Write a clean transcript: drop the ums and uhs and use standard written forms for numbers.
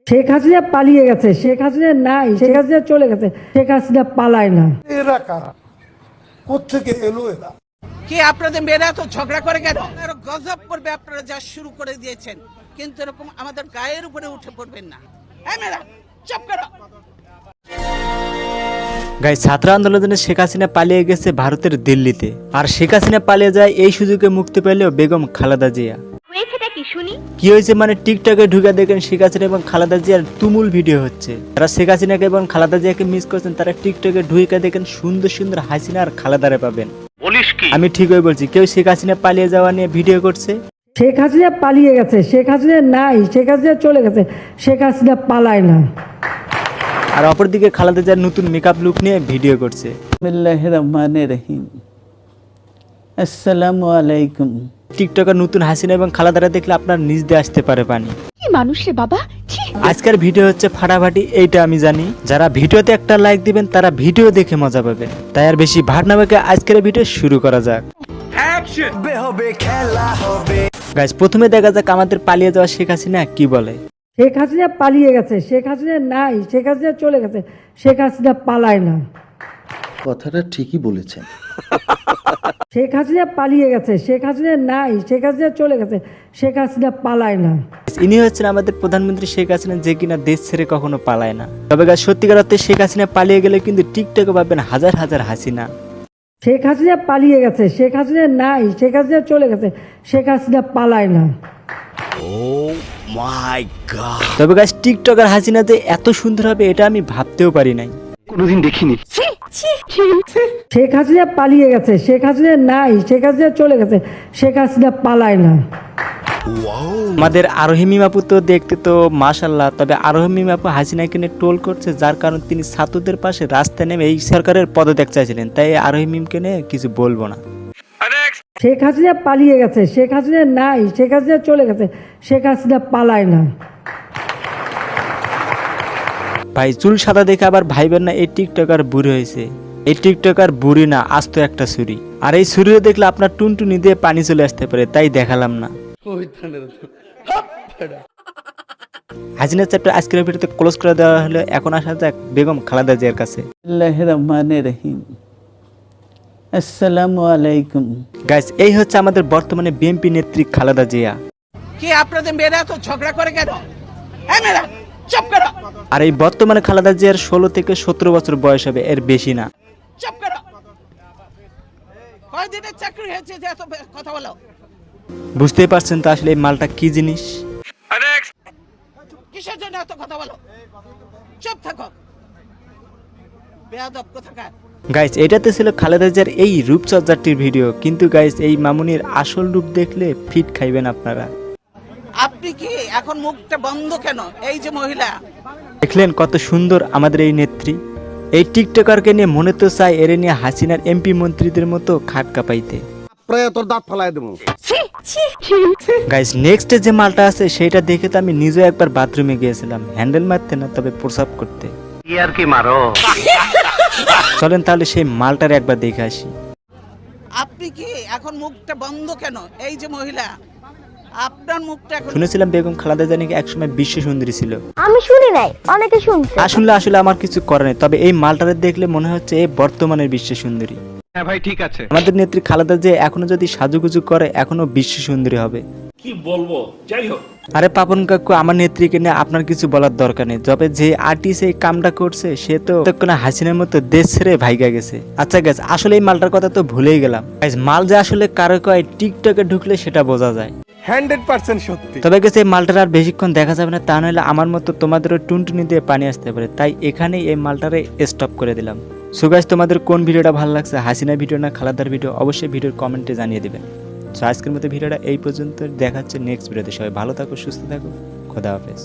শেখ হাসিনা পালিয়ে গেছে, শেখ হাসিনা নাই, শেখ হাসিনা চলে গেছে, শেখ হাসিনা পালায় না। এরা কারা, কোত্থেকে এলো এরা? কি আপনাদের মেয়েরা তো ঝগড়া করে কেন? গজব করবে আপনারা যা শুরু করে দিয়েছেন, কিন্তু এরকম আমাদের গায়ের উপরে উঠে পড়বেন না। মেয়েরা চুপ করো। গাইস, ছাত্র আন্দোলনে শেখ হাসিনা পালিয়ে গেছে ভারতের দিল্লিতে। আর শেখ হাসিনা পালিয়ে যায় এই সুযোগে মুক্তি পেলেও বেগম খালেদা জিয়া। কি হয়েছে মানে টিকটকে ঢুকে দেখেন শেখ হাসিনা এবং খালেদা জিয়ার তুমুল ভিডিও হচ্ছে। যারা শেখ হাসিনাকে এবং খালেদা জিয়াকে মিস করছেন তারা টিকটকে ঢুকে দেখেন সুন্দর সুন্দর হাসিনা আর খালেদারে পাবেন। আমি ঠিকই বলছি, কেউ শেখ হাসিনা পালিয়ে যাওয়া নিয়ে ভিডিও করছে। শেখ হাসিনা পালিয়ে গেছে, শেখ হাসিনা নাই, শেখ হাসিনা চলে গেছে, শেখ হাসিনা পালায় না। আর অপরদিকে খালেদা জিয়ার নতুন মেকআপ লুক নিয়ে ভিডিও করছে। বিসমিল্লাহির রহমানির রহিম। আসসালামু আলাইকুম। টিকটকের নতুন হাসিনা এবং খালেদারা দেখলে আপনার নিজ দিয়ে আসতে পারে পানি। কি মানুষ রে বাবা। আজকের ভিডিও হচ্ছে ফাটাফাটি, এইটা আমি জানি। যারা ভিডিওতে একটা লাইক দিবেন তারা ভিডিও দেখে মজা পাবেন। তাই আর বেশি ভাট না বকে আজকের ভিডিও শুরু করা যাক। গাইস, প্রথমে দেখা যাক আমাদের পালিয়ে যাওয়া শেখ হাসিনা কি বলে। শেখ হাসিনা পালিয়ে গেছে, শেখ হাসিনা নাই, শেখ হাসিনা চলে গেছে, শেখ হাসিনা পালায় না। কথাটা ঠিকই বলেছেন। শেখ হাসিনা পালিয়ে গেছে, শেখ হাসিনা নাই, শেখ হাসিনা চলে গেছে, শেখ হাসিনা পালায় না। ইনি হচ্ছেন আমাদের প্রধানমন্ত্রী শেখ হাসিনা, যে কিনা দেশ ছেড়ে কখনো পালায় না। তবে গাইস, সত্যিকার অর্থে শেখ হাসিনা পালিয়ে গেলে কিন্তু টিকটকে পাবেন হাজার হাজার হাসিনা। শেখ হাসিনা পালিয়ে গেছে, শেখ হাসিনা নাই, শেখ হাসিনা চলে গেছে, শেখ হাসিনা পালায় না। তবে গাইস, টিকটকার হাসিনা যে এত সুন্দর হবে এটা আমি ভাবতেও পারি নাই, কোনোদিন দেখিনি। শেখ হাসিনা পালিয়ে গেছে, শেখ হাসিনা নাই, শেখ হাসিনা চলে গেছে, শেখ হাসিনা পালায় না। আমাদের আরোহী মিমাপু তো দেখতে তো মাশাল্লাহ, তবে আরোহী মিমাপু হাসিনাকে নিয়ে টোল করছে, যার কারণে তিনি ছাত্রদের পাশে রাস্তায় নেমে এই সরকারের পদত্যাগ চাইছিলেন। তাই আরোহী মিমকে নিয়ে কিছু বলবো না। শেখ হাসিনা পালিয়ে গেছে, শেখ হাসিনা নাই, শেখ হাসিনা চলে গেছে, শেখ হাসিনা পালায় না। ভাই, চুল সাদা দেখে আবার ভাইবেন না এই টিকটকার বুড়ি হয়েছে। এই টিকটকার বুড়ি না, আস্ত একটা ছুরি। আর এই ছুরিও দেখলে আপনার টুনটুনি দিয়ে পানি চলে আসতে পারে, তাই দেখালাম না। হাসিনা চ্যাপ্টার আজকের ভিডিওতে ক্লোজ করে দেওয়া হলো। এখন আসা যাক বেগম খালেদা জিয়ার কাছে। বিসমিল্লাহির রহমানির রহিম। আসসালামু আলাইকুম। গাইস, এই হচ্ছে আমাদের বর্তমানে বিএনপি নেত্রী খালেদা জিয়া। কি আপনাদের মেয়েরা তো ঝগড়া করে কেন? মেয়েরা চুপ করো। আর এই বর্তমানে খালেদা জিয়ার 16 থেকে 17 বছর বয়স হবে, এর বেশি না। চুপ করো। কয়দিনের চাকরি হয়েছে যে এত কথা বলো? বুঝতেই পারছেন তো আসলে এই মালটা কি জিনিস। কিসের জন্য এত কথা বলো? চুপ থাকো, বেয়াদব কোথাকার। গাইস, এটাতে ছিল খালেদা জিয়ার এই রূপচর্চাটির ভিডিও, কিন্তু গাইস এই মামুনির আসল রূপ দেখলে ফিট খাইবেন আপনারা। আপনি কি এখন মুখটা বন্ধ কেন? এই যে মহিলা, দেখলেন কত সুন্দর আমাদের এই নেত্রী। এই টিকটকারকে নিয়ে মনে তো চাই এর নিয়ে হাসিনার এমপি মন্ত্রীদের মতো খাট কাঁপাইতে। তোর দাঁত ফালাই দেবো। গাইস, নেক্সট যে মালটা আছে সেটা দেখে তো আমি নিজেও একবার বাথরুমে গিয়েছিলাম, হ্যান্ডেল মারতে না, তবে প্রসাব করতে। চলেন তাহলে সেই মালটার একবার দেখে আসি। আপনি কি এখন মুখটা বন্ধ কেন? এই যে মহিলা, আপনার মুখটা এখন। শুনেছিলাম বেগম খালেদা জিয়া নাকি একসময় বিশ্ব সুন্দরী ছিল। আমি শুনি নাই, অনেকে শুনছে। আসলে আমার কিছু করার নেই, তবে এই মালটারে দেখলে মনে হচ্ছে এই বর্তমানের বিশ্ব সুন্দরী। হ্যাঁ ভাই, ঠিক আছে। আমাদের নেত্রী খালেদা জিয়া এখনো যদি সাজুগুজু করে এখনো বিশ্ব সুন্দরী হবে। কি বলবো, যাই হোক। আরে পাপন কাকু, আমার নেত্রীকে নিয়ে আপনার কিছু বলার দরকার নেই। তবে যে আর্টিস্ট এই কামটা করছে সে তো কোনো হাসিনার মতো দেশ ছেড়ে ভাইগা গেছে। আচ্ছা গাইস, আসলে এই মালটার কথা তো ভুলেই গেলাম। গাইস, মাল যে আসলে কারো কয় টিকটকে ঢুকলে সেটা বোঝা যায়। 100% সত্যি। তবে গেছে এই মালটার আর বেশিক্ষণ দেখা যাবে না, তা নইলে আমার মতো তোমাদেরও টুনটুনি দিয়ে পানি আসতে পারে। তাই এখানেই এই মালটারে স্টপ করে দিলাম। সো গাইস, তোমাদের কোন ভিডিওটা ভালো লাগছে, হাসিনা ভিডিও না খালেদার ভিডিও, অবশ্যই ভিডিওর কমেন্টে জানিয়ে দিবেন। সো আজকের মতো ভিডিওটা এই পর্যন্ত, দেখা হচ্ছে নেক্সট ভিডিওতে। সবাই ভালো থাকো, সুস্থ থাকো, খোদা হাফেজ।